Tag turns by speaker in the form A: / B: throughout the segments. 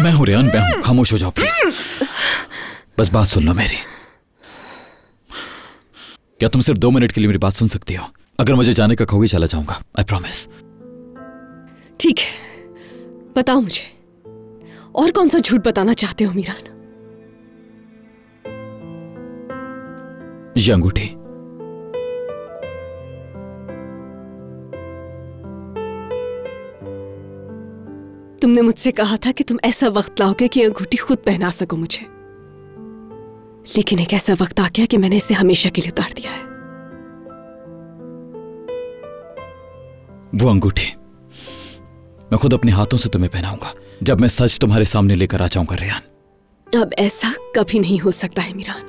A: मैं हूं रेहान, मैं हूं। खामोश हो जाओ प्लीज, बस बात सुन लो मेरी। क्या तुम सिर्फ 2 मिनट के लिए मेरी बात सुन सकती हो? अगर मुझे जाने का कहोगी चला जाऊंगा, आई प्रॉमिस।
B: ठीक है, बताओ मुझे और कौन सा झूठ बताना चाहते हो मीरान?
A: ये अंगूठी।
B: तुमने मुझसे कहा था कि तुम ऐसा वक्त लाओगे कि अंगूठी खुद पहना सको मुझे, लेकिन एक ऐसा वक्त आ गया कि मैंने इसे हमेशा के लिए उतार दिया है।
A: वो अंगूठी मैं खुद अपने हाथों से तुम्हें पहनाऊंगा जब मैं सच तुम्हारे सामने लेकर आ जाऊंगा रेहान।
B: अब ऐसा कभी नहीं हो सकता है मीरान।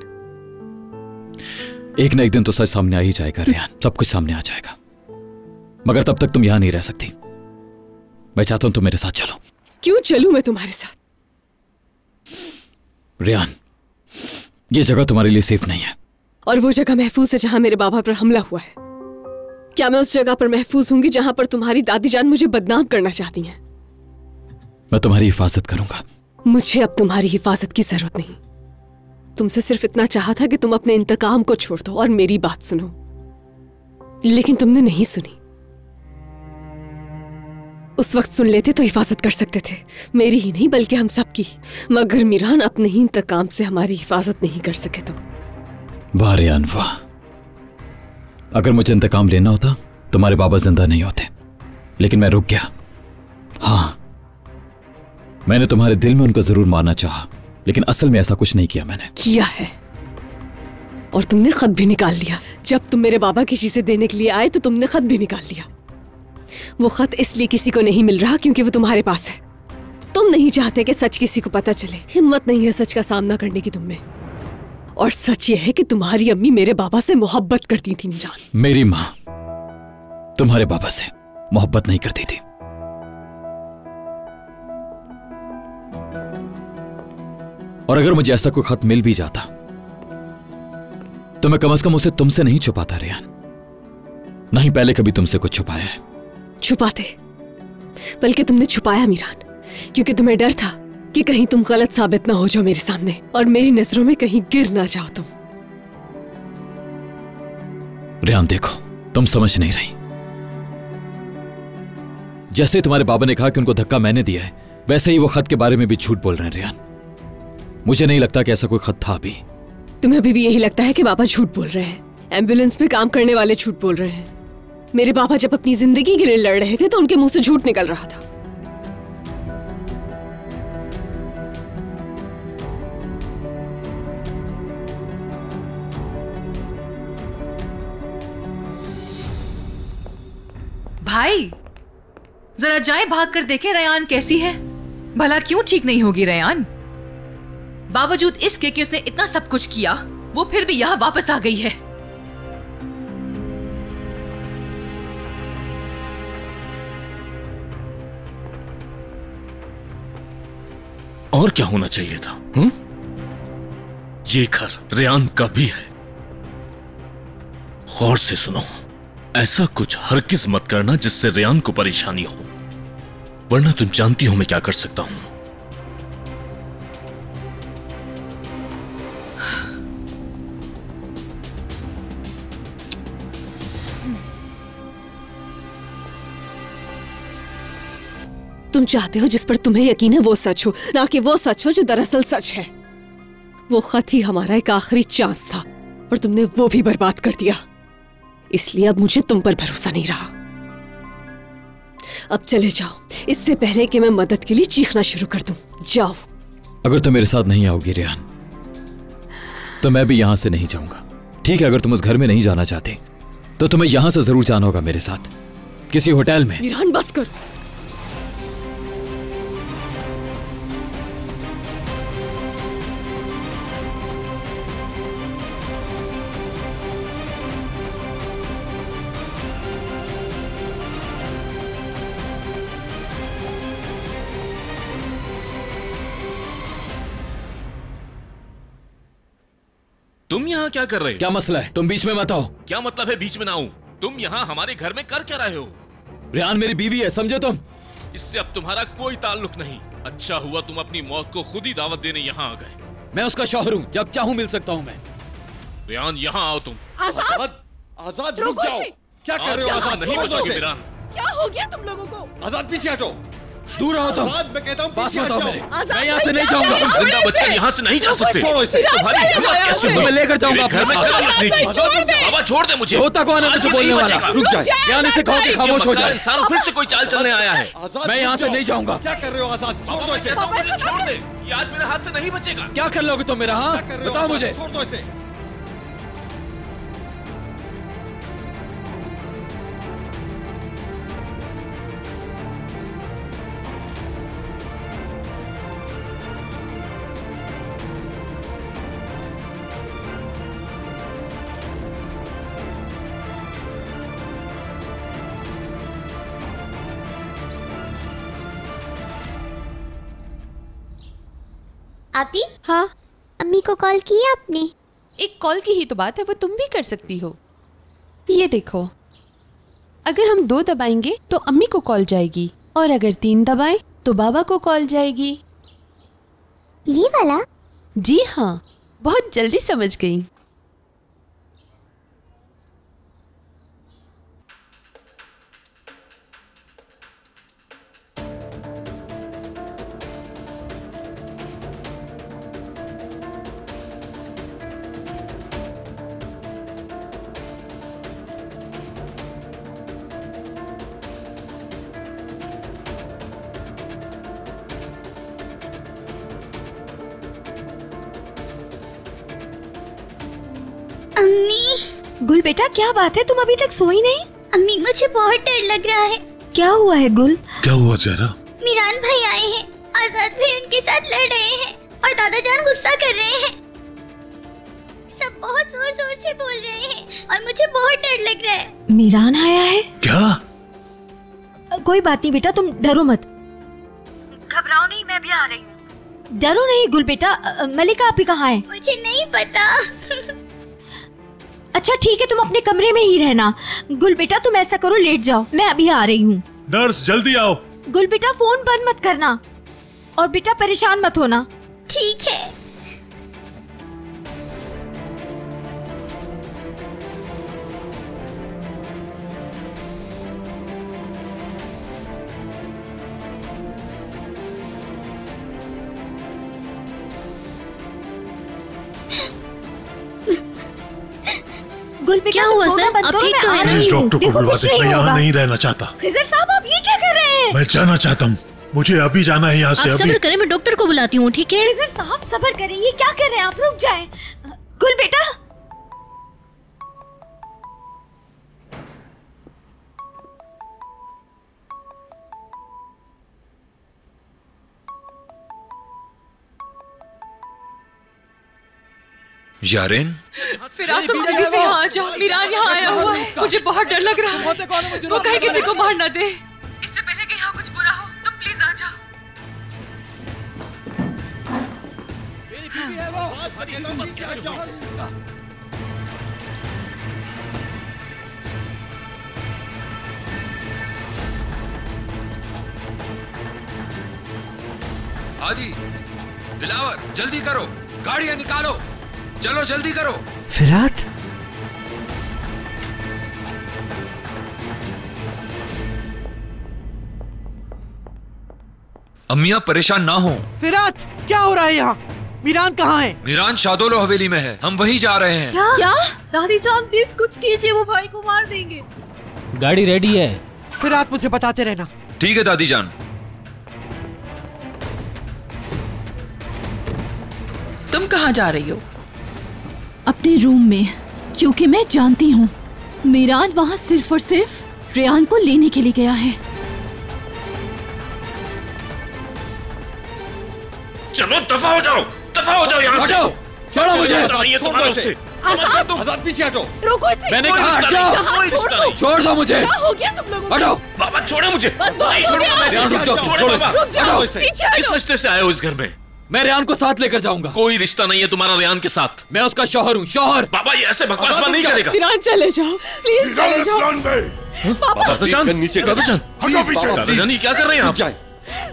A: एक ना एक दिन तो सच सामने आ ही जाएगा रेहान, सब कुछ सामने आ जाएगा। मगर तब तक तुम यहां नहीं रह सकती। मैं चाहता हूं तुम मेरे साथ चलो।
B: क्यों चलूं मैं तुम्हारे साथ?
A: रेहान, ये जगह तुम्हारे लिए सेफ नहीं है।
B: और वो जगह महफूज है जहां मेरे बाबा पर हमला हुआ है। क्या मैं उस जगह पर महफूज होंगी जहां पर तुम्हारी दादी जान मुझे बदनाम करना चाहती हैं?
A: मैं तुम्हारी हिफाजत करूंगा।
B: मुझे अब तुम्हारी हिफाजत की जरूरत नहीं। तुमसे सिर्फ इतना चाहा था कि तुम अपने इंतकाम को छोड़ दो और मेरी बात सुनो, लेकिन तुमने नहीं सुनी। उस वक्त सुन लेते तो हिफाजत कर सकते थे, मेरी ही नहीं बल्कि हम सबकी। मगर मीरान, अपने ही इंतकाम से हमारी हिफाजत नहीं कर सके तुम।
A: वाह रेहान वाह। अगर मुझे इंतकाम लेना होता तुम्हारे बाबा जिंदा नहीं होते, लेकिन मैं रुक गया। हाँ, मैंने तुम्हारे दिल में उनको जरूर मारना चाहा, लेकिन असल में ऐसा कुछ नहीं किया। मैंने
B: किया है, और तुमने खत भी निकाल लिया। जब तुम मेरे बाबा की चीजें देने के लिए आए तो तुमने खत भी निकाल लिया। वो खत इसलिए किसी को नहीं मिल रहा क्योंकि वो तुम्हारे पास है। तुम नहीं चाहते कि सच किसी को पता चले। हिम्मत नहीं है सच का सामना करने की तुम में। और सच ये है कि तुम्हारी अम्मी मेरे बाबा से मोहब्बत करती थी मीरान।
A: मेरी माँ तुम्हारे बाबा से मोहब्बत नहीं करती थी। और अगर मुझे ऐसा कोई खत मिल भी जाता तो मैं कम से कम उसे तुमसे नहीं छुपाता रेहान। नहीं पहले कभी तुमसे कुछ छुपाया है।
B: छुपाते, बल्कि तुमने छुपाया मीरान, क्योंकि तुम्हें डर था कि कहीं तुम गलत साबित ना हो जाओ मेरे सामने और मेरी नजरों में कहीं गिर ना जाओ तुम।
A: रेहान देखो, तुम समझ नहीं रही। जैसे तुम्हारे बाबा ने कहा कि उनको धक्का मैंने दिया है, वैसे ही वो खत के बारे में भी झूठ बोल रहे हैं रेहान। मुझे नहीं लगता कि ऐसा कोई खत था अभी।
B: तुम्हें अभी भी यही लगता है कि बाबा झूठ बोल रहे हैं? एम्बुलेंस में काम करने वाले झूठ बोल रहे हैं। मेरे बाबा जब अपनी जिंदगी के लिए लड़ रहे थे तो उनके मुंह से झूठ निकल रहा था।
C: भाई, जरा जाएं भाग कर देखें रेहान कैसी है। भला क्यों ठीक नहीं होगी रेहान? बावजूद इसके कि उसने इतना सब कुछ किया, वो फिर भी यहां वापस आ गई है।
D: और क्या होना चाहिए था? ये घर रेहान का भी है। गौर से सुनो, ऐसा कुछ हरगिज मत करना जिससे रेहान को परेशानी हो, वरना तुम जानती हो मैं क्या कर सकता हूं।
B: तुम चाहते हो जिस पर तुम्हें यकीन है वो सच हो, ना कि वो सच हो जो दरअसल सच है। वो खत ही हमारा एक आखिरी चांस था और तुमने वो भी बर्बाद कर दिया। इसलिए अब मुझे तुम पर भरोसा नहीं रहा। अब चले जाओ, इससे पहले कि मैं मदद के लिए चीखना शुरू कर दूं। जाओ।
A: अगर तुम मेरे साथ नहीं आओगी रेहान, तो मैं भी यहां से नहीं जाऊंगा। ठीक है, अगर तुम उस घर में नहीं जाना चाहते तो तुम्हें यहां से जरूर जाना होगा मेरे साथ, किसी होटल में।
B: मीरान बस करो।
D: तुम यहाँ क्या कर रहे हो?
A: क्या मसला है? तुम बीच में मत आओ।
D: क्या मतलब है बीच में ना आऊं? तुम यहाँ हमारे घर में कर क्या रहे हो?
A: रेहान मेरी बीवी है, समझे तुम?
D: इससे अब तुम्हारा कोई ताल्लुक नहीं। अच्छा हुआ तुम अपनी मौत को खुद ही दावत देने यहाँ आ गए।
A: मैं उसका शौहर हूँ, जब चाहूँ मिल सकता हूँ मैं।
D: रेयान यहाँ आओ तुम।
E: आजाद, आजाद रुक जाओ। क्या कर रहे हो आजाद?
D: नहीं बचोगे मीरान।
B: क्या हो गया तुम लोगों को?
E: आजाद पीछे हटो।
A: दूर रहो तुम।
E: आजाद मैं कहता हूँ
A: बात
E: पीछे
A: बताओ
E: हट
A: मेरे।
E: जाओ।
A: मैं यहाँ से नहीं जाऊंगा।
D: तुम जिंदा बचकर यहाँ से नहीं जा सकते।
E: छोड़ो इसे।
D: तुम्हारी हिम्मत कैसे हुई?
A: तुम्हें लेकर जाऊंगा
D: मेरे घर में
A: अपने
D: कदम रखने की।
E: छोड़ दे।
D: बाबा छोड़ दे मुझे।
A: होता कौन है मुझे बोलने वाला?
E: रुक जाए।
A: यहाँ से कहो कि खामोश हो जाए।
D: इंसान फिर से कोई चाल चलने आया है।
E: आजाद
A: मैं यहाँ से नहीं जाऊंगा।
E: क्या कर रहे हो आजाद? छोड़ दो इसे।
D: मुझे छोड़ दे। ये आज मेरे हाथ से नहीं बचेगा।
A: क्या कर लोगे तुम मेरा? हाँ
E: क्या कर रहे हो
A: बताओ
E: आजाद?
A: मुझे।
E: छोड़ दो इसे।
F: आपी?
G: हाँ,
F: अम्मी को कॉल किया आपने?
G: एक कॉल की ही तो बात है, वो तुम भी कर सकती हो। ये देखो, अगर हम 2 दबाएंगे तो अम्मी को कॉल जाएगी, और अगर 3 दबाएं तो बाबा को कॉल जाएगी।
F: ये वाला?
G: जी हाँ, बहुत जल्दी समझ गई।
F: अम्मी।
H: गुल बेटा, क्या बात है, तुम अभी तक सोई नहीं?
F: अम्मी मुझे बहुत डर लग रहा है।
H: क्या हुआ है गुल?
I: क्या हुआ ज़हरा?
F: मीरान भाई आए हैं, आजाद भाई उनके साथ लड़ रहे हैं और दादा जान गुस्सा कर रहे हैं। सब बहुत जोर जोर से बोल रहे हैं और मुझे बहुत डर लग रहा है।
H: मीरान आया है?
I: क्या?
H: कोई बात नहीं बेटा, तुम डरो मत। घबराओ नहीं, मैं भी आ रही हूँ। डरो नहीं गुल बेटा। मलिका आपी कहाँ है?
F: मुझे नहीं पता।
H: अच्छा ठीक है, तुम अपने कमरे में ही रहना। गुल बेटा तुम ऐसा करो, लेट जाओ, मैं अभी आ रही हूँ।
I: नर्स जल्दी आओ।
H: गुल बेटा फोन बंद मत करना, और बेटा परेशान मत होना।
F: ठीक है।
H: गुल बेटा
F: क्या हुआ सर? आप ठीक तो है ना?
I: प्लीज डॉक्टर को बुलवा दे, मैं यहाँ नहीं रहना चाहता।
H: खिजर साहब आप ये क्या कर रहे हैं?
I: मैं जाना चाहता हूँ, मुझे अभी जाना है यहाँ से।
F: आप सब्र करें, मैं डॉक्टर को बुलाती हूँ, ठीक है?
H: खिजर साहब सब्र करें, ये क्या कर रहे हैं आप? रुक जाएं। गुल बेटा
J: यारेन,
C: फिराक तुम जल्दी से यहाँ आ जाओ। मीरान यहाँ आया हुआ है, मुझे बहुत डर लग रहा है। वो कहीं किसी को मार ना दे। इससे पहले कि यहाँ कुछ बुरा हो, तुम प्लीज आ जाओ।
J: हादी, दिलावर, जल्दी करो, गाड़ियां निकालो, चलो जल्दी करो।
K: फिरात,
J: अम्मिया परेशान ना हो।
K: फिरात, क्या हो रहा है यहाँ? मीरान कहाँ है?
J: मीरान शादोलो हवेली में है, हम वहीं जा रहे हैं।
G: क्या?
L: दादी जान प्लीज कुछ कीजिए, वो भाई को मार देंगे।
K: गाड़ी रेडी है। फिरात मुझे बताते रहना।
J: ठीक है दादी जान।
L: तुम कहाँ जा रही हो?
M: अपने रूम में, क्योंकि मैं जानती हूँ मीरान वहाँ सिर्फ और सिर्फ रेयान को लेने के लिए गया है।
D: चलो दफा हो जाओ, दफा हो जाओ यहाँ से।
A: छोड़ो मुझे।
E: आजाद पीछे हटो।
B: रुको इसे।
A: मैंने कहा हटो। छोड़ दो मुझे।
B: क्या हो गया तुम लोगों को?
A: हटो।
D: बाबा छोड़ो मुझे।
B: बस बहुत हो गया।
A: रुक जाओ,
D: छोड़ो बाबा।
B: रुक जाओ, पीछे हटो।
D: किस रिश्ते से आए हो इस घर में?
A: मैं रेयान को साथ लेकर जाऊंगा।
D: कोई रिश्ता नहीं है तुम्हारा रेयान के साथ।
A: मैं उसका शौहर हूँ, शौहर।
D: बाबा ये ऐसे बकवास बात नहीं करेगा।
B: मीरान चले जाओ, प्लीज चले जाओ।
D: दादाजान,
E: नीचे
D: दादाजान, दादाजान ये क्या कर रहे हैं आप?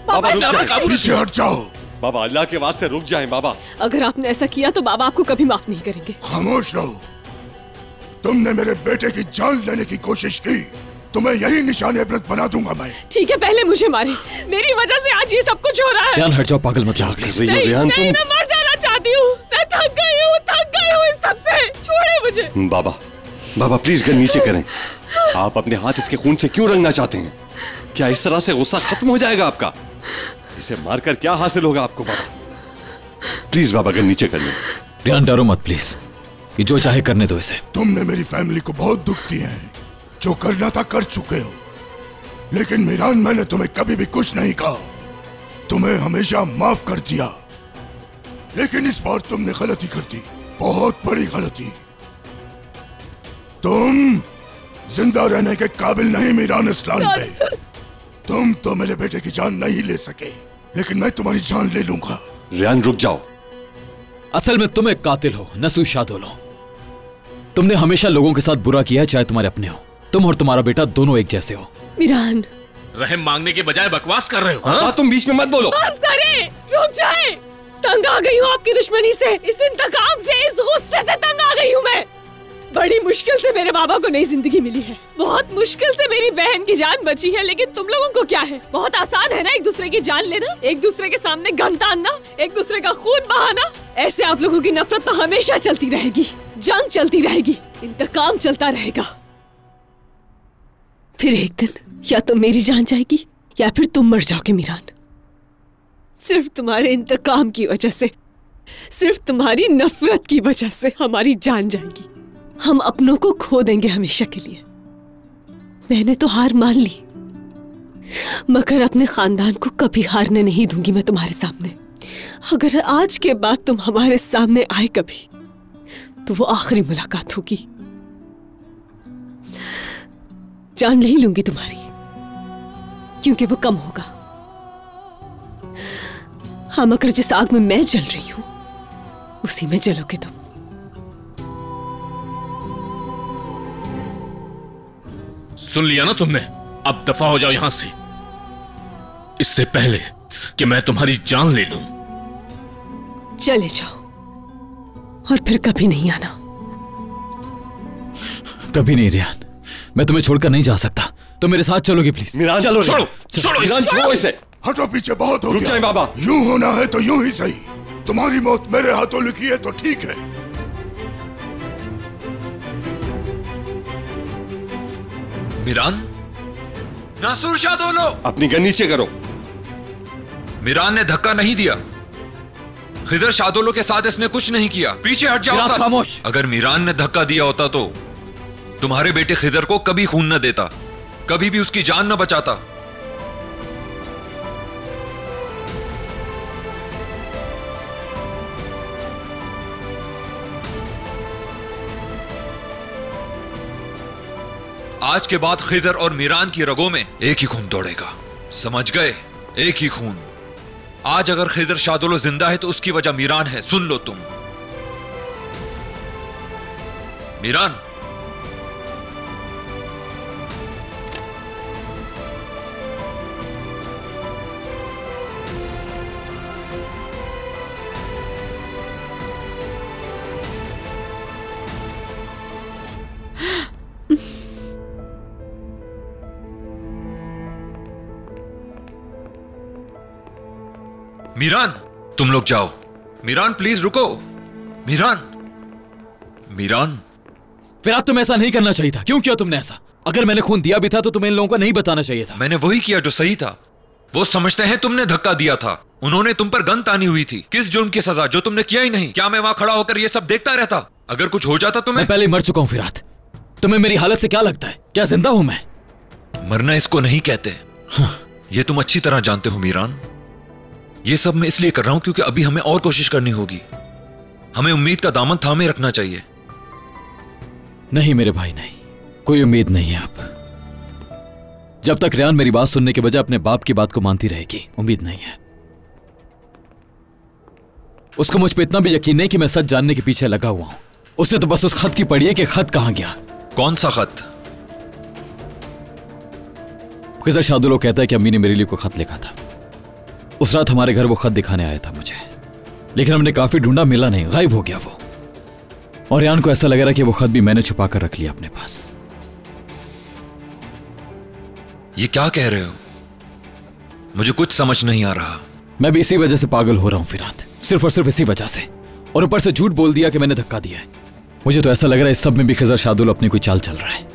E: बाबा रुक
B: ऐसा
E: जाओ,
I: पीछे हट जाओ।
E: बाबा अल्लाह के वास्ते रुक जाएं बाबा।
B: अगर आपने ऐसा किया तो बाबा आपको कभी माफ नहीं करेंगे।
I: खामोश रहो। तुमने मेरे बेटे की जान लेने की कोशिश की, तुम्हें यही निशान इबरत बना दूंगा मैं।
B: ठीक है, पहले मुझे मारे, मेरी वजह से आज ये सब कुछ हो रहा है।
A: रेहान हट जाओ, पागल मत जाओ प्लीज।
B: नहीं, नहीं, मैं मर जाना चाहती हूँ। मैं थक गई हूँ इस सबसे। छोड़े मुझे।
E: बाबा बाबा प्लीज गन नीचे करें। आप अपने हाथ इसके खून से क्यों रंगना चाहते हैं? क्या इस तरह से गुस्सा खत्म हो जाएगा आपका? इसे मारकर क्या हासिल होगा आपको बाबा? प्लीज बाबा गन नीचे कर लें।
A: रेहान डरो मत प्लीज, कि जो चाहे करने दो इसे।
I: तुमने मेरी फैमिली को बहुत दुख दिए हैं, जो करना था कर चुके हो। लेकिन मीरान, मैंने तुम्हें कभी भी कुछ नहीं कहा, तुम्हें हमेशा माफ कर दिया। लेकिन इस बार तुमने गलती कर दी, बहुत बड़ी गलती। तुम जिंदा रहने के काबिल नहीं मीरान इस्लाम पे। तुम तो मेरे बेटे की जान नहीं ले सके, लेकिन मैं तुम्हारी जान ले लूंगा।
E: रेहान रुक जाओ।
A: असल में तुम एक कातिल हो, नसूह शादोलो। तुमने हमेशा लोगों के साथ बुरा किया, चाहे तुम्हारे अपने हो। तुम और तुम्हारा बेटा दोनों एक जैसे हो।
B: मीरान,
D: रहम मांगने के बजाय बकवास कर रहे हो।
E: हाँ? तुम बीच में मत बोलो।
B: बस करे, रुक जाए। तंग आ गई हूँ आपकी दुश्मनी से, इस इंतकाम से, इस गुस्से से तंग आ गई हूँ मैं। बड़ी मुश्किल से मेरे बाबा को नई जिंदगी मिली है, बहुत मुश्किल से मेरी बहन की जान बची है। लेकिन तुम लोगों को क्या है? बहुत आसान है ना एक दूसरे की जान लेना, एक दूसरे के सामने गन तानना, एक दूसरे का खून बहाना। ऐसे आप लोगों की नफरत तो हमेशा चलती रहेगी, जंग चलती रहेगी, इंतकाम चलता रहेगा। फिर एक दिन या तो मेरी जान जाएगी या फिर तुम मर जाओगे मीरान। सिर्फ तुम्हारे इंतकाम की वजह से, सिर्फ तुम्हारी नफरत की वजह से हमारी जान जाएगी। हम अपनों को खो देंगे हमेशा के लिए। मैंने तो हार मान ली, मगर अपने खानदान को कभी हारने नहीं दूंगी मैं तुम्हारे सामने। अगर आज के बाद तुम हमारे सामने आए कभी, तो वो आखिरी मुलाकात होगी। जान नहीं लूंगी तुम्हारी, क्योंकि वो कम होगा। हाँ, मगर जिस आग में मैं जल रही हूं, उसी में जलोगे तुम।
D: सुन लिया ना तुमने? अब दफा हो जाओ यहां से, इससे पहले कि मैं तुम्हारी जान ले लूं।
B: चले जाओ और फिर कभी नहीं आना।
A: कभी नहीं रेहान, मैं तुम्हें छोड़कर नहीं जा सकता। तुम मेरे साथ चलोगे प्लीज?
E: मीरान,
A: चलो
E: छोड़ो, छोड़ो, मीरान, छोड़ो इसे।
I: हटो पीछे, बहुत हो
E: रुक
I: गया।
E: जाए बाबा।
I: यूं होना है तो यूं ही सही। तुम्हारी मौत मेरे हाथों लिखी है तो ठीक है।
J: मीरान, नासूर शादोलो,
E: अपनी गन नीचे करो।
J: मीरान ने धक्का नहीं दिया। खिजर शादोलो के साथ इसने कुछ नहीं किया। पीछे हट जाओ सब।
A: खामोश।
J: अगर मीरान ने धक्का दिया होता तो तुम्हारे बेटे खिजर को कभी खून न देता, कभी भी उसकी जान न बचाता। आज के बाद खिजर और मीरान की रगों में एक ही खून दौड़ेगा, समझ गए? एक ही खून। आज अगर खिजर शादोलो जिंदा है तो उसकी वजह मीरान है। सुन लो तुम। मीरान, मीरान, तुम लोग जाओ। मीरान प्लीज रुको। मीरान, मीरान।
A: फिर आज तुम्हें ऐसा नहीं करना चाहिए था। क्यों किया तुमने ऐसा? अगर मैंने खून दिया भी था तो तुम्हें इन लोगों को नहीं बताना चाहिए था।
J: मैंने वही किया जो सही था। वो समझते हैं तुमने धक्का दिया था। उन्होंने तुम पर गन तानी हुई थी। किस जुर्म की सजा जो तुमने किया ही नहीं? क्या मैं वहां खड़ा होकर ये सब देखता रहता? अगर कुछ हो जाता तो
A: मैं पहले ही मर चुका हूं फिरात। तुम्हें मेरी हालत से क्या लगता है? क्या जिंदा हूं मैं?
J: मरना इसको नहीं कहते।
A: हाँ।
J: ये तुम अच्छी तरह जानते हो मीरान। ये सब मैं इसलिए कर रहा हूं क्योंकि अभी हमें और कोशिश करनी होगी। हमें उम्मीद का दामन थामे रखना चाहिए।
A: नहीं मेरे भाई, नहीं, कोई उम्मीद नहीं है अब। जब तक रेहान मेरी बात सुनने के बजाय अपने बाप की बात को मानती रहेगी, उम्मीद नहीं है। उसको मुझ पे इतना भी यकीन नहीं कि मैं सच जानने के पीछे लगा हुआ हूं। उसे तो बस उस खत की पड़ी है कि खत कहां गया।
J: कौन सा खत?
A: खिजर शादुलो कहता है कि अम्मी ने मेरे लिए कोई खत लिखा था। उस रात हमारे घर वो खत दिखाने आया था मुझे, लेकिन हमने काफी ढूंढा, मिला नहीं, गायब हो गया वो। और रेहान को ऐसा लग रहा कि वो खत भी मैंने छुपा कर रख लिया अपने पास।
J: ये क्या कह रहे हो? मुझे कुछ समझ नहीं आ रहा।
A: मैं भी इसी वजह से पागल हो रहा हूं फिरात, सिर्फ और सिर्फ इसी वजह से। और ऊपर से झूठ बोल दिया कि मैंने धक्का दिया है। मुझे तो ऐसा लग रहा है इस सब में भी खिजर शार्दुल अपनी कोई चाल चल रहा है।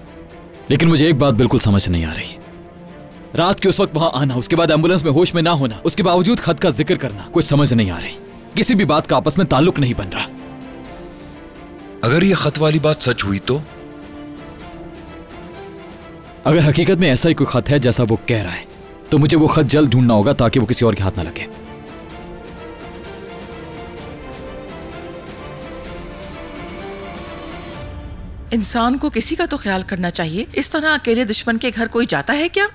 A: लेकिन मुझे एक बात बिल्कुल समझ नहीं आ रही, रात के उस वक्त वहां आना, उसके बाद एम्बुलेंस में होश में ना होना, उसके बावजूद खत का जिक्र करना, कुछ समझ नहीं आ रही। किसी भी बात का आपस में ताल्लुक नहीं बन रहा।
J: अगर ये खत वाली बात सच हुई तो?
A: अगर हकीकत में ऐसा ही कोई खत है जैसा वो कह रहा है, तो मुझे वो खत जल्द ढूंढना होगा ताकि वो किसी और के हाथ ना लगे।
L: इंसान को किसी का तो ख्याल करना चाहिए। इस तरह अकेले दुश्मन के घर कोई जाता है क्या?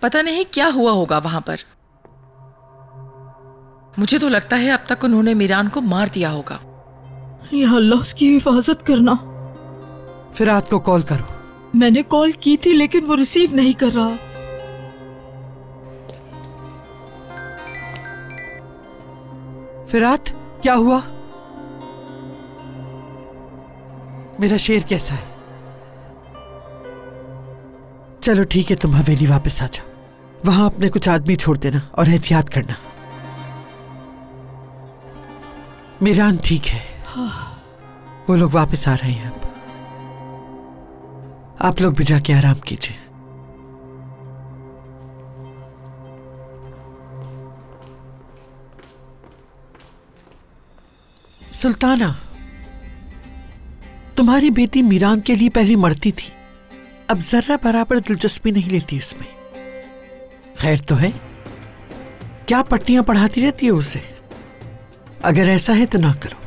L: पता नहीं क्या हुआ होगा वहां पर। मुझे तो लगता है अब तक उन्होंने मीरान को मार दिया होगा।
N: या अल्लाह उसकी हिफाजत करना।
K: फिरात को कॉल करो।
N: मैंने कॉल की थी लेकिन वो रिसीव नहीं कर रहा।
K: फिरात, क्या हुआ? मेरा शेर कैसा है? चलो ठीक है, तुम हवेली वापस आ जाओ। वहां अपने कुछ आदमी छोड़ देना और एहतियात करना। मीरान ठीक है, वो लोग वापस आ रहे हैं। अब आप लोग भी जाके आराम कीजिए। सुल्ताना, तुम्हारी बेटी मीरान के लिए पहले मरती थी, अब जर्रा बराबर दिलचस्पी नहीं लेती इसमें। खैर तो है, क्या पट्टियां पढ़ाती रहती है उसे? अगर ऐसा है तो ना करो।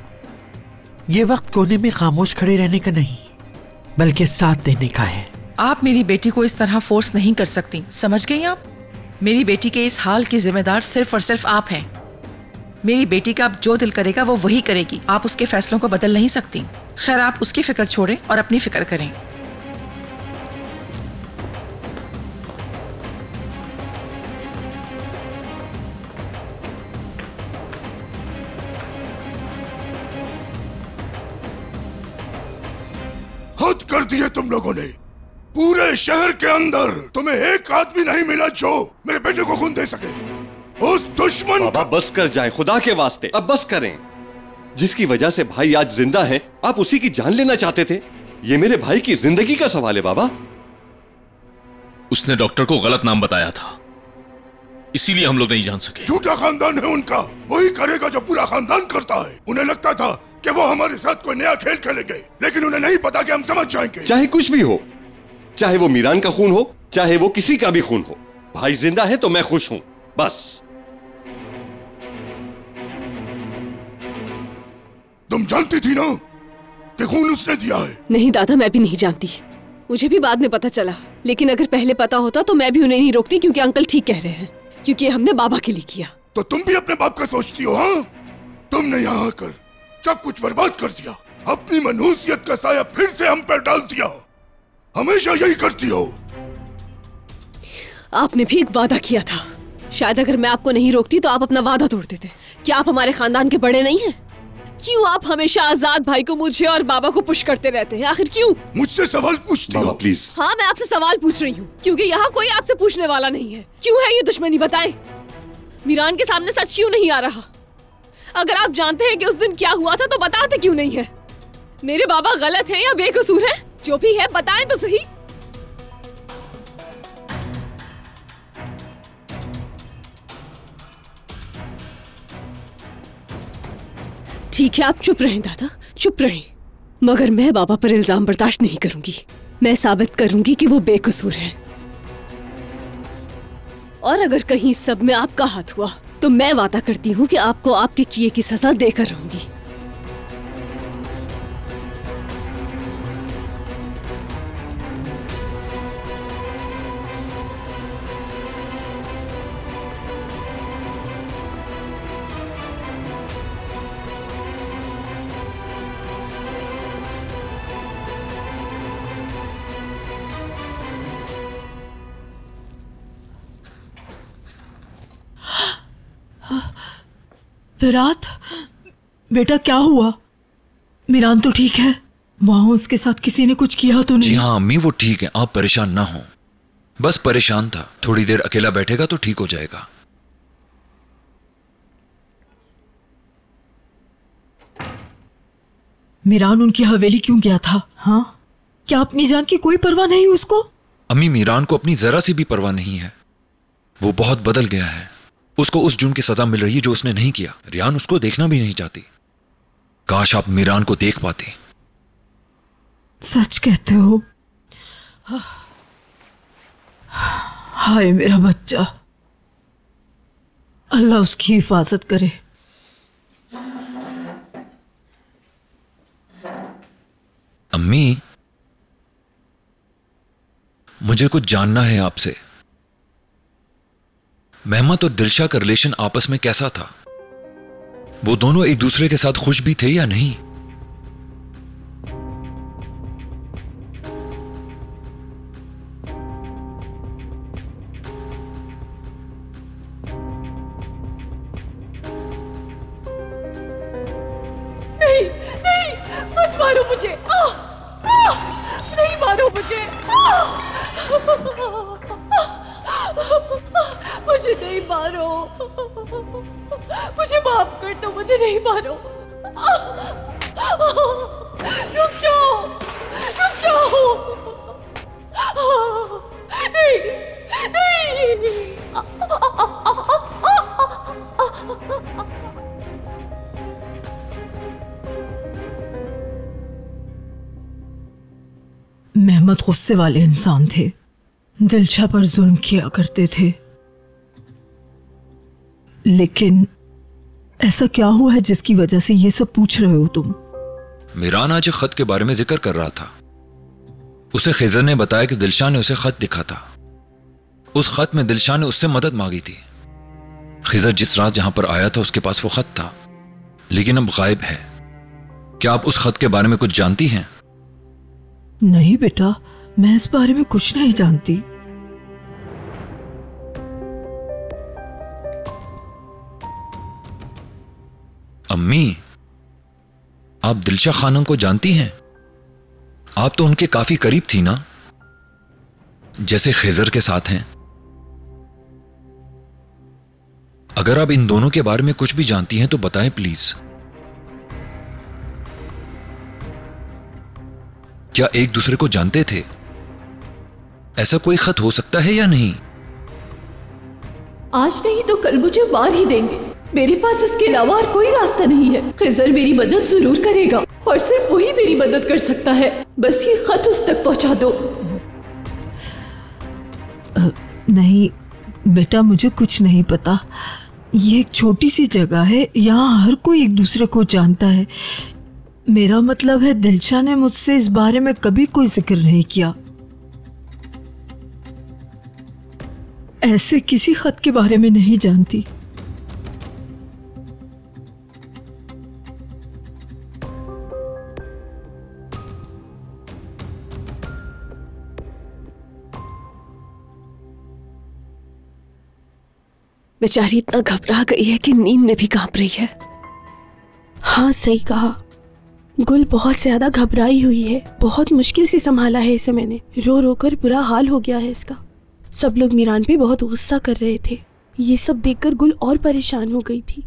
K: ये वक्त कोने में खामोश खड़े रहने का नहीं, बल्कि साथ देने का है।
L: आप मेरी बेटी को इस तरह फोर्स नहीं कर सकती, समझ गई आप? मेरी बेटी के इस हाल की जिम्मेदार सिर्फ और सिर्फ आप हैं। मेरी बेटी का अब जो दिल करेगा वो वही करेगी, आप उसके फैसलों को बदल नहीं सकती। खैर, आप उसकी फिक्र छोड़ें और अपनी फिक्र करें।
I: हद कर दिए तुम लोगों ने। पूरे शहर के अंदर तुम्हें एक आदमी नहीं मिला जो मेरे बेटे को खून दे सके। उस दुश्मन
E: बाबा बस कर जाए, खुदा के वास्ते अब बस करें। जिसकी वजह से भाई आज जिंदा है, आप उसी की जान लेना चाहते थे। ये मेरे भाई की जिंदगी का सवाल है बाबा।
D: उसने डॉक्टर को गलत नाम बताया था, इसीलिए हम लोग नहीं जान सके।
I: झूठा खानदान है उनका, वही करेगा जो पूरा खानदान करता है। उन्हें लगता था कि वो हमारे साथ कोई नया खेल खेलेंगे, लेकिन उन्हें नहीं पता कि हम समझ जाएंगे।
E: चाहे कुछ भी हो, चाहे वो मीरान का खून हो, चाहे वो किसी का भी खून हो, भाई जिंदा है तो मैं खुश हूं, बस।
I: तुम जानती थी ना कि खून उसने दिया है?
B: नहीं दादा, मैं भी नहीं जानती, मुझे भी बाद में पता चला। लेकिन अगर पहले पता होता तो मैं भी उन्हें नहीं रोकती, क्योंकि अंकल ठीक कह रहे हैं, क्योंकि हमने बाबा के लिए किया।
I: तो तुम भी अपने बाप का सोचती हो? हाँ, तुमने यहाँ आकर सब कुछ बर्बाद कर दिया, अपनी मनहूसियत का साया फिर से हम पर डाल दिया। हमेशा यही करती हो।
B: आपने भी एक वादा किया था, शायद अगर मैं आपको नहीं रोकती तो आप अपना वादा तोड़ देते। क्या आप हमारे खानदान के बड़े नहीं हैं? क्यों आप हमेशा आजाद भाई को, मुझे और बाबा को पुश करते रहते हैं? आखिर क्यों?
I: मुझसे सवाल पूछती हो?
E: प्लीज।
B: हाँ, मैं आपसे सवाल पूछ रही हूँ, क्योंकि यहाँ कोई आपसे पूछने वाला नहीं है। क्यों है ये दुश्मनी, बताएं। मीरान के सामने सच क्यों नहीं आ रहा? अगर आप जानते हैं कि उस दिन क्या हुआ था तो बताते क्यों नहीं है? मेरे बाबा गलत हैं या बेकसूर हैं? जो भी है बताएं तो सही। ठीक है, आप चुप रहें दादा, चुप रहें। मगर मैं बाबा पर इल्जाम बर्दाश्त नहीं करूंगी। मैं साबित करूंगी कि वो बेकसूर है। और अगर कहीं सब में आपका हाथ हुआ तो मैं वादा करती हूँ कि आपको आपके किए की सजा देकर रहूंगी।
N: विराट, बेटा क्या हुआ? मीरान तो ठीक है? वहां उसके साथ किसी ने कुछ किया तो नहीं?
J: जी हाँ अम्मी, वो ठीक है, आप परेशान ना हो। बस परेशान था, थोड़ी देर अकेला बैठेगा तो ठीक हो जाएगा।
N: मीरान उनकी हवेली क्यों गया था? हाँ, क्या अपनी जान की कोई परवाह नहीं उसको?
J: अम्मी, मीरान को अपनी जरा सी भी परवाह नहीं है। वो बहुत बदल गया है। उसको उस जुर्म की सजा मिल रही है जो उसने नहीं किया। रियान उसको देखना भी नहीं चाहती। काश आप मीरान को देख पाते।
N: सच कहते हो? हाय मेरा बच्चा, अल्लाह उसकी हिफाजत करे।
J: अम्मी, मुझे कुछ जानना है आपसे। मेहमत और दिलशा का रिलेशन आपस में कैसा था? वो दोनों एक दूसरे के साथ खुश भी थे या नहीं?
N: नहीं नहीं, मत मारो मुझे। नहीं मारो मुझे। मुझे नहीं मारो। मुझे माफ कर दो, मुझे नहीं मारो। रुक जाओ, रुक जाओ। नहीं नहीं। मेहमत गुस्से वाले इंसान थे, दिलशा पर जुल्म किया करते थे। लेकिन ऐसा क्या हुआ है जिसकी वजह से ये सब पूछ रहे हो तुम?
J: मीरान आज एक खत के बारे में जिक्र कर रहा था। उसे खिजर ने बताया कि दिलशा ने उसे खत दिखा था। उस खत में दिलशा ने उससे मदद मांगी थी। खिजर जिस रात जहां पर आया था उसके पास वो खत था, लेकिन अब गायब है। क्या आप उस खत के बारे में कुछ जानती हैं?
N: नहीं बेटा, मैं इस बारे में कुछ नहीं जानती।
J: अम्मी, आप दिलशा खानम को जानती हैं? आप तो उनके काफी करीब थी ना, जैसे खिजर के साथ हैं। अगर आप इन दोनों के बारे में कुछ भी जानती हैं तो बताएं प्लीज। क्या एक दूसरे को जानते थे? ऐसा कोई खत हो सकता है या नहीं?
M: आज नहीं तो कल मुझे मार ही देंगे। मेरे पास इसके अलावा और कोई रास्ता नहीं है। खिजर मेरी मदद जरूर करेगा और सिर्फ वही मेरी मदद कर सकता है। बस ये खत उस तक पहुंचा दो।
N: नहीं बेटा, मुझे कुछ नहीं पता। ये एक छोटी सी जगह है, यहाँ हर कोई एक दूसरे को जानता है। मेरा मतलब है दिलशा ने मुझसे इस बारे में कभी कोई जिक्र नहीं किया। ऐसे किसी खत के बारे में नहीं जानती।
B: बेचारी इतना घबरा गई है कि नींद में भी कांप रही है।
O: हाँ सही कहा, गुल बहुत ज्यादा घबराई हुई है। बहुत मुश्किल से संभाला है इसे मैंने। रो रो कर बुरा हाल हो गया है इसका। सब लोग मीरान पे बहुत गुस्सा कर रहे थे। ये सब देखकर गुल और परेशान हो गई थी।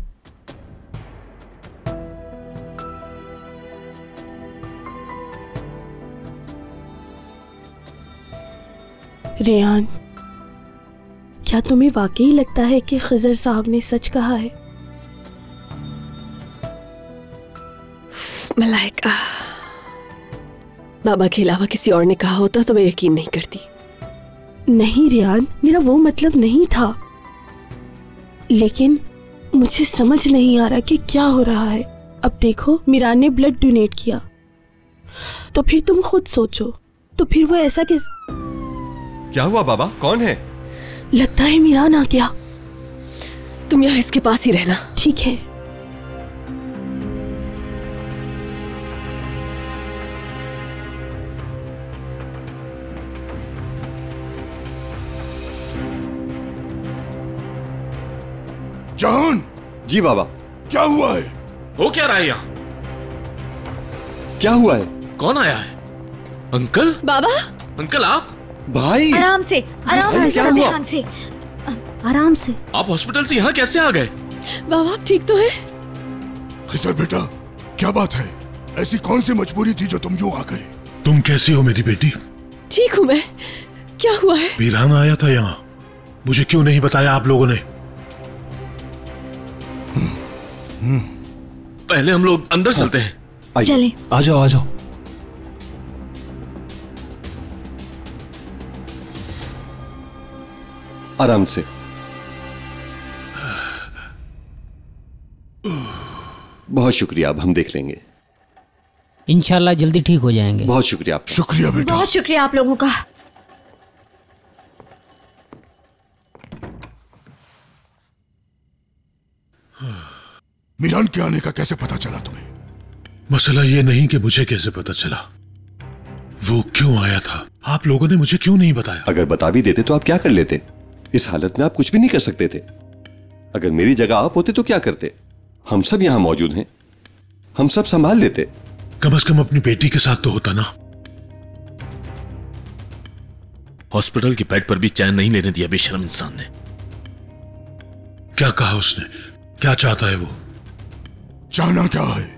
O: रेयान, क्या तुम्हें वाकई लगता है कि खिजर साहब ने सच कहा है?
B: मलाइका, बाबा के अलावा किसी और ने कहा होता तो मैं यकीन नहीं करती।
O: नहीं रेयान, मेरा वो मतलब नहीं था। लेकिन मुझे समझ नहीं आ रहा कि क्या हो रहा है। अब देखो, मीरान ने ब्लड डोनेट किया, तो फिर तुम खुद सोचो, तो फिर वो ऐसा किस...
E: क्या हुआ बाबा? कौन है?
O: लगता है मीरान आ गया।
B: तुम यहाँ इसके पास ही रहना।
O: ठीक है।
I: जहान।
E: जी बाबा।
I: क्या हुआ है?
D: हो क्या रहा है यहाँ?
E: क्या हुआ है?
D: कौन आया है? अंकल?
B: बाबा?
D: अंकल आप?
E: भाई
H: आराम से, आराम से, ध्यान से, आराम से।
D: आप हॉस्पिटल से यहाँ कैसे आ गए?
B: बाबा आप ठीक तो है?
I: खिजर बेटा, क्या बात है? ऐसी कौन सी मजबूरी थी जो तुम यूं आ गए?
P: तुम कैसी हो मेरी बेटी?
B: ठीक हूँ मैं। क्या हुआ है?
P: वीरान आया था यहाँ, मुझे क्यों नहीं बताया आप लोगों ने?
D: पहले हम लोग अंदर चलते हैं।
H: चले।
A: आ जाओ आ जाओ।
E: आराम से। बहुत शुक्रिया, अब हम देख लेंगे।
Q: इंशाल्लाह जल्दी ठीक हो जाएंगे।
E: बहुत शुक्रिया आपका।
I: शुक्रिया बेटा।
H: बहुत शुक्रिया आप लोगों का।
I: मीरान के आने का कैसे पता चला तुम्हें?
P: मसला ये नहीं कि मुझे कैसे पता चला, वो क्यों आया था। आप लोगों ने मुझे क्यों नहीं बताया?
E: अगर बता भी देते तो आप क्या कर लेते? इस हालत में आप कुछ भी नहीं कर सकते थे। अगर मेरी जगह आप होते तो क्या करते? हम सब यहां मौजूद हैं, हम सब संभाल लेते।
P: कम से कम अपनी बेटी के साथ तो होता ना।
D: हॉस्पिटल के बेड पर भी चैन नहीं लेने दिया बेशर्म इंसान ने।
P: क्या कहा उसने? क्या चाहता है वो?
I: चाहना क्या है?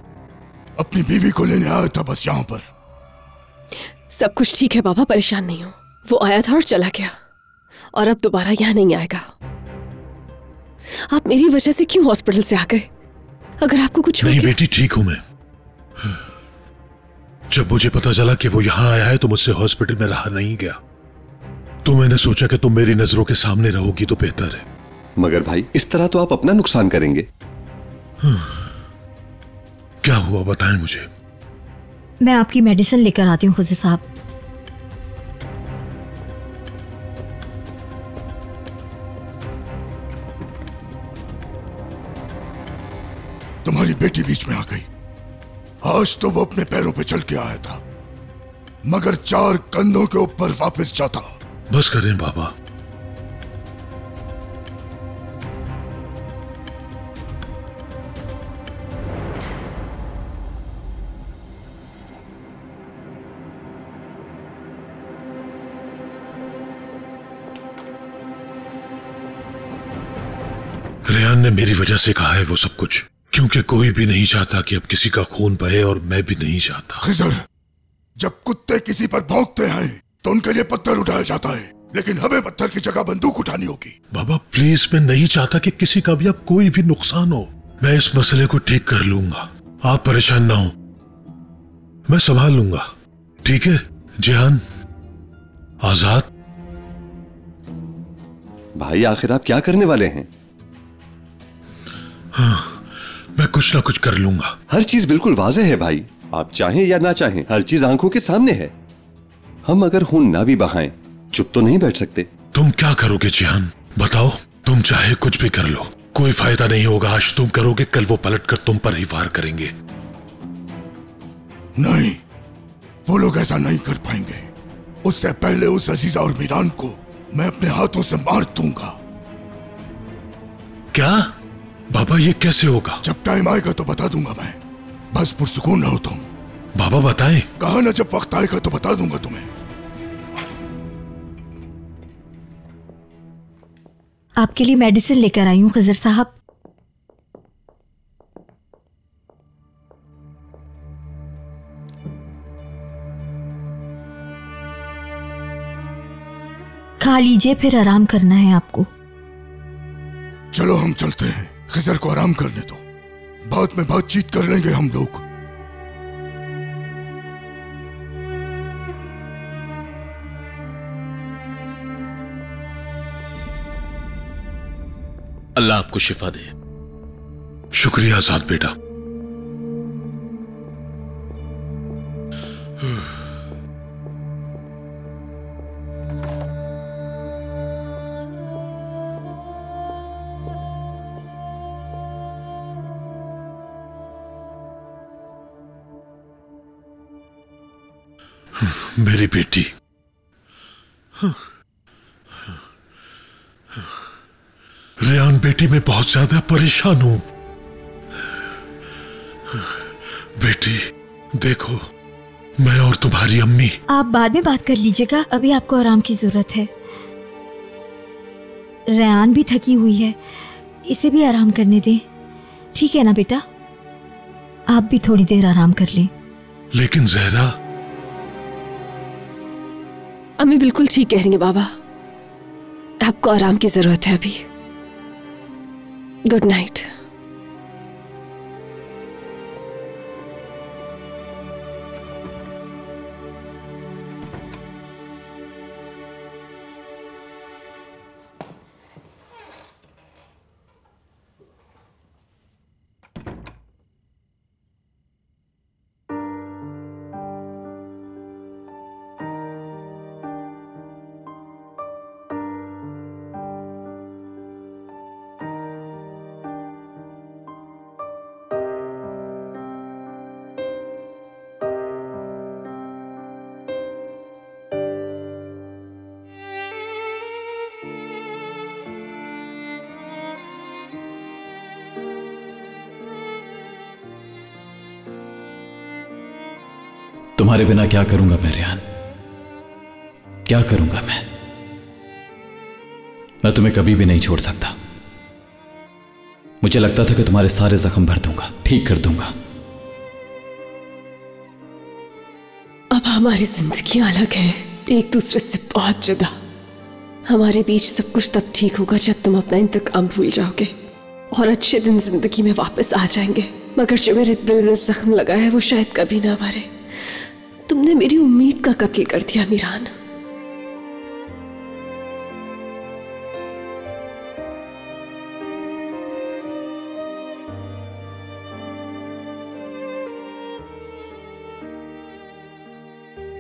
I: अपनी बीवी को लेने आया था बस यहाँ पर।
B: सब कुछ ठीक है बाबा, परेशान नहीं हो। वो आया था और चला गया, और अब दोबारा यहाँ नहीं आएगा। आप मेरी वजह से क्यों हॉस्पिटल से आ गए? अगर आपको कुछ
P: नहीं बेटी, ठीक हूं मैं। जब मुझे पता चला कि वो यहां आया है तो मुझसे हॉस्पिटल में रहा नहीं गया, तो मैंने सोचा कि तुम मेरी नजरों के सामने रहोगी तो बेहतर है।
E: मगर भाई, इस तरह तो आप अपना नुकसान करेंगे।
P: क्या हुआ बताएं मुझे।
H: मैं आपकी मेडिसिन लेकर आती हूँ खुजर साहब।
I: तुम्हारी बेटी बीच में आ गई। आज तो वो अपने पैरों पे चल के आया था, मगर 4 कंधों के ऊपर वापस जाता।
P: बस करें बाबा। रेहान ने मेरी वजह से कहा है वो सब कुछ, क्योंकि कोई भी नहीं चाहता कि अब किसी का खून बहे, और मैं भी नहीं चाहता।
I: खिजर, जब कुत्ते किसी पर भौंकते हैं तो उनके लिए पत्थर उठाया जाता है, लेकिन हमें पत्थर की जगह बंदूक उठानी होगी।
P: बाबा प्लीज, मैं नहीं चाहता कि किसी का भी अब कोई भी नुकसान हो। मैं इस मसले को ठीक कर लूंगा, आप परेशान ना हो, मैं संभाल लूंगा। ठीक है जिहान, आजाद।
E: भाई आखिर आप क्या करने वाले हैं?
P: हाँ, मैं कुछ ना कुछ कर लूंगा।
E: हर चीज बिल्कुल वाज़ेह है भाई, आप चाहें या ना चाहें, हर चीज आंखों के सामने है। हम अगर खून ना भी बहाएं, चुप तो नहीं बैठ सकते।
P: तुम क्या करोगे जिहान, बताओ। तुम चाहे कुछ भी कर लो, कोई फायदा नहीं होगा। आज तुम करोगे, कल वो पलट कर तुम पर ही वार करेंगे।
I: नहीं, वो लोग ऐसा नहीं कर पाएंगे। उससे पहले उस अजीजा और मीरान को मैं अपने हाथों से मार दूंगा।
P: क्या बाबा, ये कैसे होगा?
I: जब टाइम आएगा तो बता दूंगा मैं, बस पुरसुकून रहो तुम।
P: बाबा बताएं।
I: कहा ना, जब वक्त आएगा तो बता दूंगा तुम्हें।
H: आपके लिए मेडिसिन लेकर आई हूँ खिजर साहब। खा लीजिए, फिर आराम करना है आपको।
I: चलो हम चलते हैं, खिजर को आराम करने दो, बाद में बातचीत कर लेंगे हम लोग।
D: अल्लाह आपको शिफा दे।
P: शुक्रिया आजाद बेटा। मेरी बेटी, रेहान बेटी, मैं बहुत ज्यादा परेशान हूं। बेटी देखो, मैं और तुम्हारी अम्मी।
H: आप बाद में बात कर लीजिएगा, अभी आपको आराम की जरूरत है। रेहान भी थकी हुई है, इसे भी आराम करने दें। ठीक है ना बेटा, आप भी थोड़ी देर आराम कर लें।
P: लेकिन जहरा।
B: अम्मी बिल्कुल ठीक कह रही है बाबा, आपको आराम की जरूरत है अभी। Good night.
A: तुम्हारे बिना क्या करूंगा मैं रेहान, क्या करूंगा मैं तुम्हें कभी भी नहीं छोड़ सकता। मुझे लगता था कि तुम्हारे सारे जख्म भर दूंगा, ठीक कर दूंगा।
B: अब हमारी जिंदगी अलग है, एक दूसरे से बहुत जुदा। हमारे बीच सब कुछ तब ठीक होगा जब तुम अपना इंतकाम भूल जाओगे और अच्छे दिन जिंदगी में वापस आ जाएंगे। मगर जो मेरे दिल में जख्म लगा है वो शायद कभी ना भरे। तुमने मेरी उम्मीद का कत्ल कर दिया मीरान।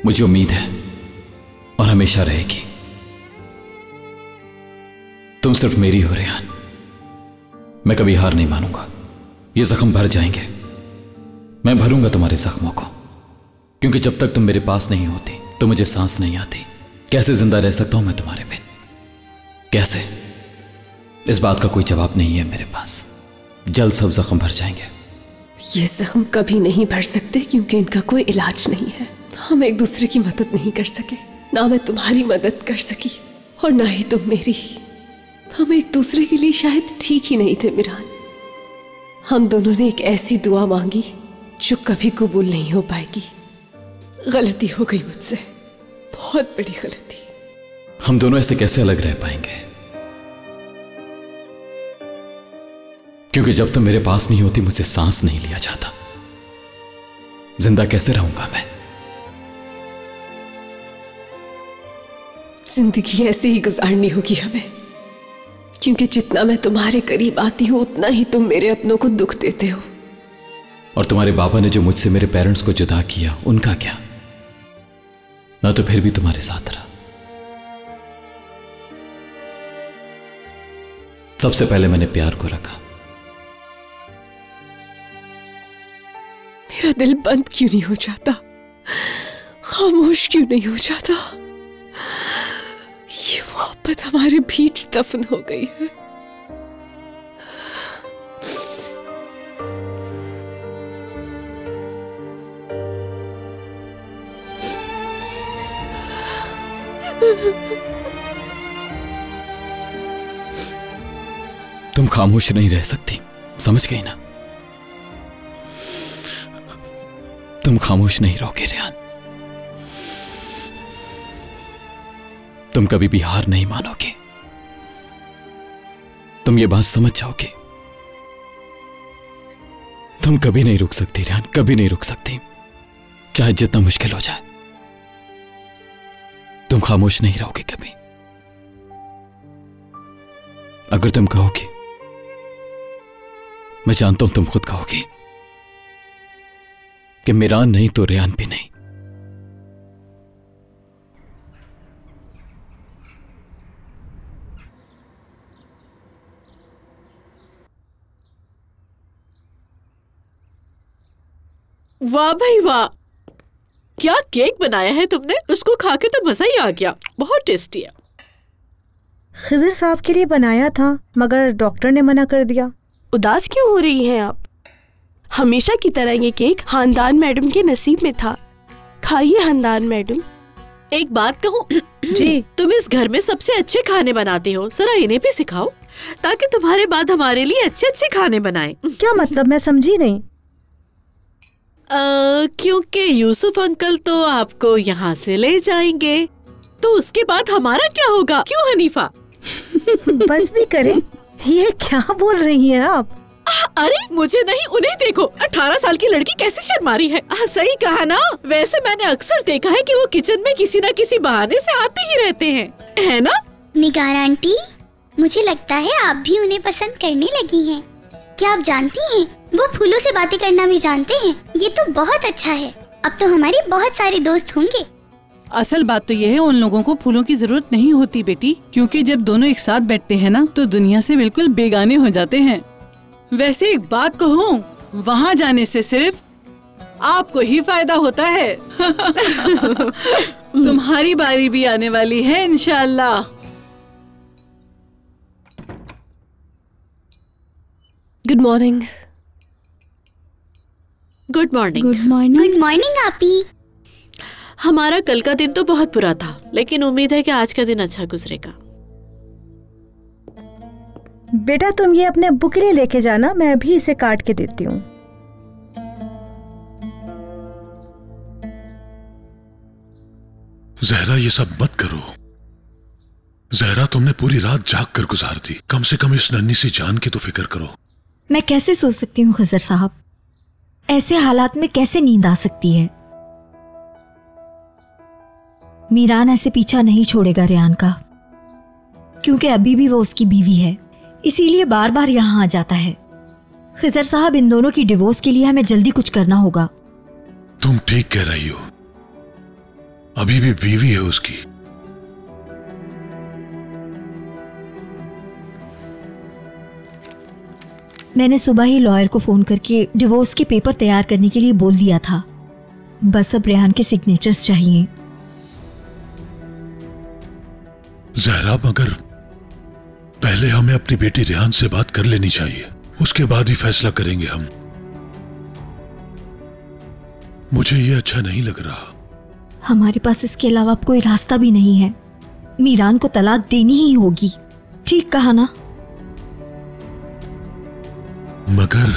A: मुझे उम्मीद है और हमेशा रहेगी, तुम सिर्फ मेरी हो रेहान। मैं कभी हार नहीं मानूंगा। ये जख्म भर जाएंगे, मैं भरूंगा तुम्हारे जख्मों को, क्योंकि जब तक तुम मेरे पास नहीं होती तो मुझे सांस नहीं आती। कैसे जिंदा रह सकता हूं मैं तुम्हारे बिन, कैसे? इस बात का कोई जवाब नहीं है मेरे पास। जल्द सब जख्म भर जाएंगे।
B: ये जख्म कभी नहीं भर सकते क्योंकि इनका कोई इलाज नहीं है। हम एक दूसरे की मदद नहीं कर सके, ना मैं तुम्हारी मदद कर सकी और ना ही तुम मेरी। हम एक दूसरे के लिए शायद ठीक ही नहीं थे मीरान। हम दोनों ने एक ऐसी दुआ मांगी जो कभी कबूल नहीं हो पाएगी। गलती हो गई मुझसे, बहुत बड़ी गलती।
A: हम दोनों ऐसे कैसे अलग रह पाएंगे? क्योंकि जब तुम मेरे पास नहीं होती मुझसे सांस नहीं लिया जाता। जिंदा कैसे रहूंगा मैं?
B: जिंदगी ऐसे ही गुजारनी होगी हमें, क्योंकि जितना मैं तुम्हारे करीब आती हूं उतना ही तुम मेरे अपनों को दुख देते हो।
A: और तुम्हारे बाबा ने जो मुझसे मेरे पेरेंट्स को जुदा किया, उनका क्या? मैं तो फिर भी तुम्हारे साथ रहा। सबसे पहले मैंने प्यार को रखा।
B: मेरा दिल बंद क्यों नहीं हो जाता, खामोश क्यों नहीं हो जाता? ये मोहब्बत हमारे बीच दफन हो गई है।
A: तुम खामोश नहीं रह सकती, समझ गई ना? तुम खामोश नहीं रहोगे रेहान। तुम कभी भी हार नहीं मानोगे। तुम ये बात समझ जाओगे। तुम कभी नहीं रुक सकती रेहान, कभी नहीं रुक सकती, चाहे जितना मुश्किल हो जाए। तुम खामोश नहीं रहोगे कभी। अगर तुम कहोगी, मैं जानता हूं तुम खुद कहोगी कि मीरान नहीं तो रेहान भी नहीं।
O: वाह भाई वाह, क्या केक बनाया है तुमने। उसको खा के तो मजा ही आ गया, बहुत टेस्टी है।
R: खिजर साहब के लिए बनाया था मगर डॉक्टर ने मना कर दिया।
O: उदास क्यों हो रही हैं आप? हमेशा की तरह ये केक हानदान मैडम के नसीब में था। खाइए हानदान मैडम।
B: एक बात कहूँ जी, तुम इस घर में सबसे अच्छे खाने बनाते हो, जरा इन्हें भी सिखाओ ताकि तुम्हारे बाद हमारे लिए अच्छे अच्छे खाने बनाएं।
R: क्या मतलब, मैं समझी नहीं।
B: क्योंकि यूसुफ अंकल तो आपको यहाँ से ले जाएंगे, तो उसके बाद हमारा क्या होगा, क्यों हनीफा?
R: बस भी करें, ये क्या बोल रही हैं आप?
B: अरे मुझे नहीं, उन्हें देखो, 18 साल की लड़की कैसे शर्मा रही है। सही कहा ना। वैसे मैंने अक्सर देखा है कि वो किचन में किसी न किसी बहाने से आते ही रहते हैं, है ना?
F: निगार आंटी, मुझे लगता है आप भी उन्हें पसंद करने लगी हैं। क्या आप जानती हैं, वो फूलों से बातें करना भी जानते हैं। ये तो बहुत अच्छा है। अब तो हमारे बहुत सारे दोस्त होंगे।
S: असल बात तो ये है, उन लोगों को फूलों की जरूरत नहीं होती बेटी, क्योंकि जब दोनों एक साथ बैठते हैं ना तो दुनिया से बिल्कुल बेगाने हो जाते हैं। वैसे एक बात कहूँ, वहाँ जाने से सिर्फ आपको ही फायदा होता है। तुम्हारी बारी भी आने वाली है इंशाअल्लाह।
B: Good morning. Good morning.
F: Good morning. Good morning आपी।
B: हमारा कल का दिन तो बहुत बुरा था, लेकिन उम्मीद है कि आज का दिन अच्छा गुजरेगा।
R: बेटा तुम ये अपने अब्बू के लिए लेके जाना, मैं अभी इसे काट के देती हूँ।
P: जहरा ये सब मत करो। जहरा तुमने पूरी रात जाग कर गुजार दी, कम से कम इस नन्ही सी जान की तो फिक्र करो।
H: मैं कैसे सो सकती हूँ खजर साहब, ऐसे हालात में कैसे नींद आ सकती है? मीरान ऐसे पीछा नहीं छोड़ेगा रेहान का, क्योंकि अभी भी वो उसकी बीवी है, इसीलिए बार बार यहाँ आ जाता है। खजर साहब, इन दोनों की डिवोर्स के लिए हमें जल्दी कुछ करना होगा।
P: तुम ठीक कह रही हो, अभी भी बीवी है उसकी।
H: मैंने सुबह ही लॉयर को फोन करके डिवोर्स के पेपर तैयार करने के लिए बोल दिया था, बस अब रेहान के सिग्नेचर्स चाहिए।
P: जहरा, मगर पहले हमें अपनी बेटी रेहान से बात कर लेनी चाहिए, उसके बाद ही फैसला करेंगे हम। मुझे ये अच्छा नहीं लग रहा।
H: हमारे पास इसके अलावा कोई रास्ता भी नहीं है। मीरान को तलाक देनी ही होगी। ठीक कहा ना?
P: मगर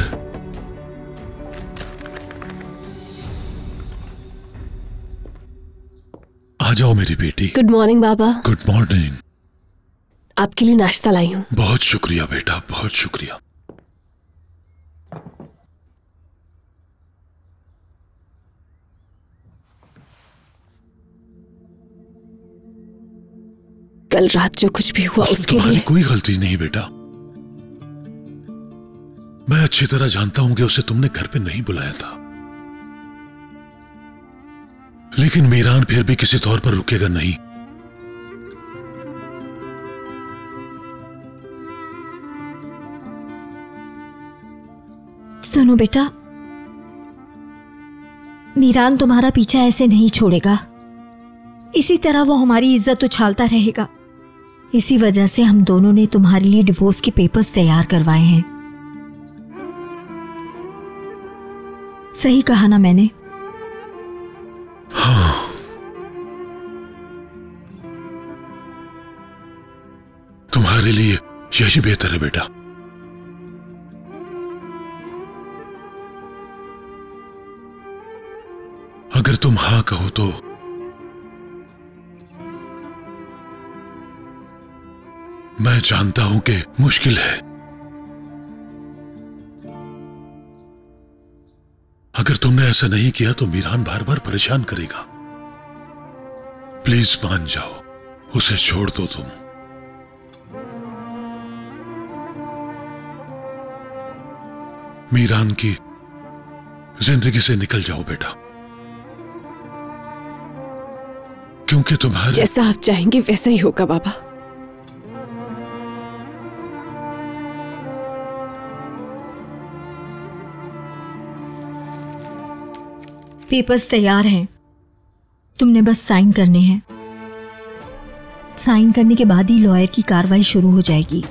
P: आ जाओ मेरी बेटी।
B: गुड मॉर्निंग बाबा।
P: Good morning.
B: आपके लिए नाश्ता लाई हूँ।
P: बहुत शुक्रिया बेटा, बहुत शुक्रिया।
B: कल रात जो कुछ भी हुआ उसके लिए
P: कोई गलती नहीं बेटा। मैं अच्छी तरह जानता हूं कि उसे तुमने घर पे नहीं बुलाया था, लेकिन मीरान फिर भी किसी तौर पर रुकेगा नहीं।
H: सुनो बेटा, मीरान तुम्हारा पीछा ऐसे नहीं छोड़ेगा। इसी तरह वो हमारी इज्जत उछालता रहेगा। इसी वजह से हम दोनों ने तुम्हारे लिए डिवोर्स के पेपर्स तैयार करवाए हैं। सही कहा ना मैंने?
P: हाँ। तुम्हारे लिए यही बेहतर है बेटा। अगर तुम हाँ कहो तो मैं जानता हूं कि मुश्किल है। अगर तुमने ऐसा नहीं किया तो मीरान बार बार परेशान करेगा। प्लीज मान जाओ, उसे छोड़ दो तुम। मीरान की जिंदगी से निकल जाओ बेटा, क्योंकि तुम्हारे
B: जैसा आप चाहेंगे वैसा ही होगा बाबा।
H: पेपर्स तैयार हैं, तुमने बस साइन करने हैं। साइन करने के बाद ही लॉयर की कार्रवाई शुरू हो जाएगी।